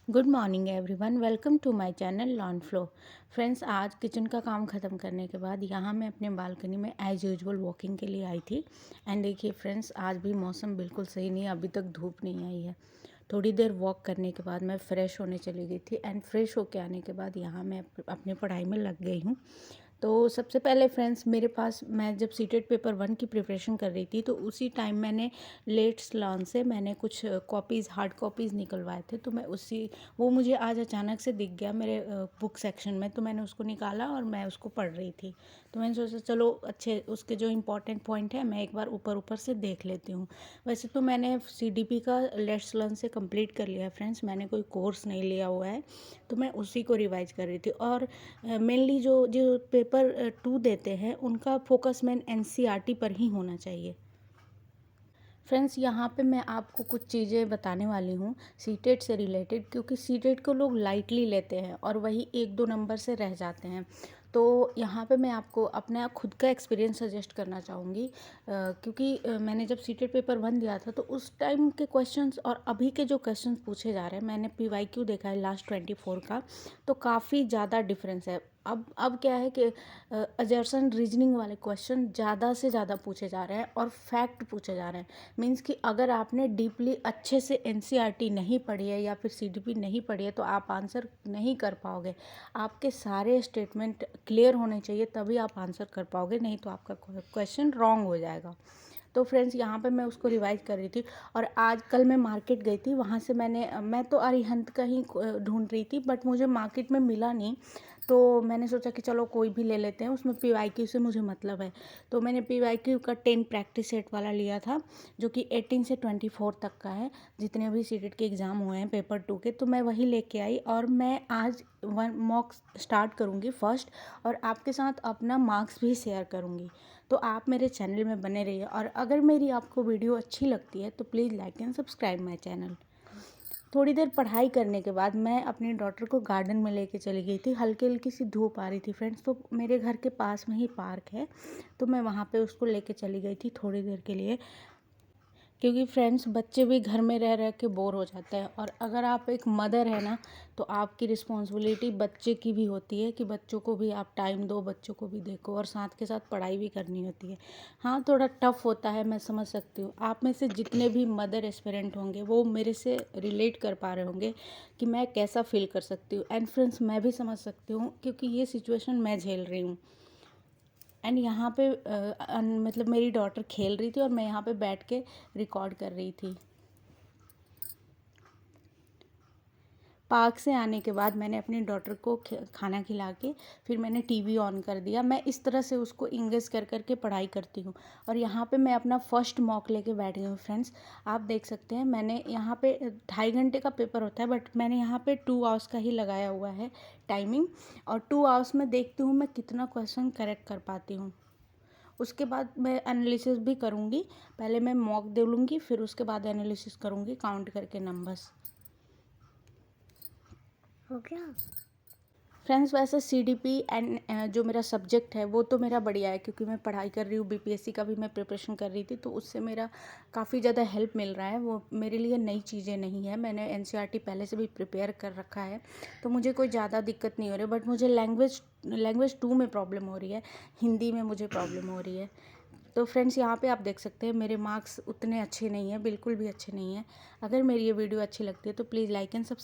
Good morning everyone, welcome to my channel Lawn Flow. Friends, आज kitchen का काम ख़त्म करने के बाद यहाँ मैं अपने बालकनी में एज़ यूजुअल वॉकिंग के लिए आई थी। एंड देखिए फ्रेंड्स, आज भी मौसम बिल्कुल सही नहीं है, अभी तक धूप नहीं आई है। थोड़ी देर वॉक करने के बाद मैं फ़्रेश होने चली गई थी एंड फ्रेश होके आने के बाद यहाँ मैं अपनी पढ़ाई में लग गई हूँ। तो सबसे पहले फ्रेंड्स, मेरे पास मैं जब सीटेट पेपर 1 की प्रिपरेशन कर रही थी तो उसी टाइम मैंने लेट्स लर्न से मैंने कुछ कॉपीज़, हार्ड कॉपीज़ निकलवाए थे। तो मैं उसी वो मुझे आज अचानक से दिख गया मेरे बुक सेक्शन में, तो मैंने उसको निकाला और मैं उसको पढ़ रही थी। तो मैंने सोचा चलो अच्छे उसके जो इम्पोर्टेंट पॉइंट है मैं एक बार ऊपर ऊपर से देख लेती हूँ। वैसे तो मैंने सीडीपी का लेट्स लर्न से कंप्लीट कर लिया है फ्रेंड्स, मैंने कोई कोर्स नहीं लिया हुआ है, तो मैं उसी को रिवाइज कर रही थी। और मेनली जो जो पेपर 2 देते हैं उनका फोकस मेन एनसीईआरटी पर ही होना चाहिए। फ्रेंड्स, यहाँ पे मैं आपको कुछ चीज़ें बताने वाली हूँ सीटेट से रिलेटेड, क्योंकि सीटेट को लोग लाइटली लेते हैं और वही 1-2 नंबर से रह जाते हैं। तो यहाँ पे मैं आपको अपना खुद का एक्सपीरियंस सजेस्ट करना चाहूँगी, क्योंकि मैंने जब सीटेट पेपर 1 दिया था तो उस टाइम के क्वेश्चंस और अभी के जो क्वेश्चंस पूछे जा रहे हैं, मैंने पीवाईक्यू देखा है लास्ट 24 का, तो काफ़ी ज़्यादा डिफरेंस है। अब क्या है कि अजर्सन रीजनिंग वाले क्वेश्चन ज़्यादा से ज़्यादा पूछे जा रहे हैं और फैक्ट पूछे जा रहे हैं। मीन्स कि अगर आपने डीपली अच्छे से एनसीईआरटी नहीं पढ़ी है या फिर सीडीपी नहीं पढ़ी है तो आप आंसर नहीं कर पाओगे। आपके सारे स्टेटमेंट क्लियर होने चाहिए तभी आप आंसर कर पाओगे, नहीं तो आपका क्वेश्चन रॉन्ग हो जाएगा। तो फ्रेंड्स, यहाँ पे मैं उसको रिवाइज कर रही थी और आज कल मैं मार्केट गई थी, वहाँ से मैं तो अरिहंत का ही ढूंढ रही थी बट मुझे मार्केट में मिला नहीं। तो मैंने सोचा कि चलो कोई भी ले लेते हैं, उसमें पीवाईक्यू से मुझे मतलब है। तो मैंने पीवाईक्यू का 10 प्रैक्टिस सेट वाला लिया था, जो कि 18 से 24 तक का है, जितने भी सीटेट के एग्ज़ाम हुए हैं पेपर 2 के, तो मैं वही लेके आई और मैं आज वन मॉक स्टार्ट करूँगी फर्स्ट, और आपके साथ अपना मार्क्स भी शेयर करूँगी। तो आप मेरे चैनल में बने रहिए और अगर मेरी आपको वीडियो अच्छी लगती है तो please like and subscribe my channel. थोड़ी देर पढ़ाई करने के बाद मैं अपनी डॉटर को गार्डन में लेके चली गई थी। हल्की हल्की सी धूप आ रही थी फ्रेंड्स, तो मेरे घर के पास में ही पार्क है, तो मैं वहाँ पे उसको लेके चली गई थी थोड़ी देर के लिए, क्योंकि फ्रेंड्स बच्चे भी घर में रह रह के बोर हो जाते हैं और अगर आप एक मदर है ना, तो आपकी रिस्पॉन्सिबिलिटी बच्चे की भी होती है कि बच्चों को भी आप टाइम दो, बच्चों को भी देखो और साथ के साथ पढ़ाई भी करनी होती है। हाँ, थोड़ा टफ होता है, मैं समझ सकती हूँ। आप में से जितने भी मदर एस्पिरेंट होंगे वो मेरे से रिलेट कर पा रहे होंगे कि मैं कैसा फील कर सकती हूँ। एंड फ्रेंड्स, मैं भी समझ सकती हूँ क्योंकि ये सिचुएशन मैं झेल रही हूँ। एंड यहाँ पे मतलब मेरी डॉटर खेल रही थी और मैं यहाँ पे बैठ के रिकॉर्ड कर रही थी। पार्क से आने के बाद मैंने अपनी डॉटर को खाना खिला के फिर मैंने टीवी ऑन कर दिया। मैं इस तरह से उसको इंगेज कर कर के पढ़ाई करती हूँ। और यहाँ पे मैं अपना फर्स्ट मॉक लेके बैठ गई हूँ फ्रेंड्स। आप देख सकते हैं मैंने यहाँ पे 2.5 घंटे का पेपर होता है, बट मैंने यहाँ पे 2 आवर्स का ही लगाया हुआ है टाइमिंग, और 2 आवर्स में देखती हूँ मैं कितना क्वेश्चन करेक्ट कर पाती हूँ। उसके बाद मैं एनालिसिस भी करूँगी। पहले मैं मॉक दे लूँगी, फिर उसके बाद एनालिसिस करूँगी काउंट करके नंबर्स। हो गया फ्रेंड्स। वैसे सीडीपी एंड जो मेरा सब्जेक्ट है वो तो मेरा बढ़िया है, क्योंकि मैं पढ़ाई कर रही हूँ, बीपीएससी का भी मैं प्रिपरेशन कर रही थी, तो उससे मेरा काफ़ी ज़्यादा हेल्प मिल रहा है। वो मेरे लिए नई चीज़ें नहीं है, मैंने एनसीईआरटी पहले से भी प्रिपेयर कर रखा है, तो मुझे कोई ज़्यादा दिक्कत नहीं हो रही। बट मुझे लैंग्वेज 2 में प्रॉब्लम हो रही है, हिंदी में मुझे प्रॉब्लम हो रही है। तो फ्रेंड्स, यहाँ पे आप देख सकते हैं मेरे मार्क्स उतने अच्छे नहीं हैं, बिल्कुल भी अच्छे नहीं हैं। अगर मेरी ये वीडियो अच्छी लगती है तो प्लीज़ लाइक एंड सब्सक्राइब।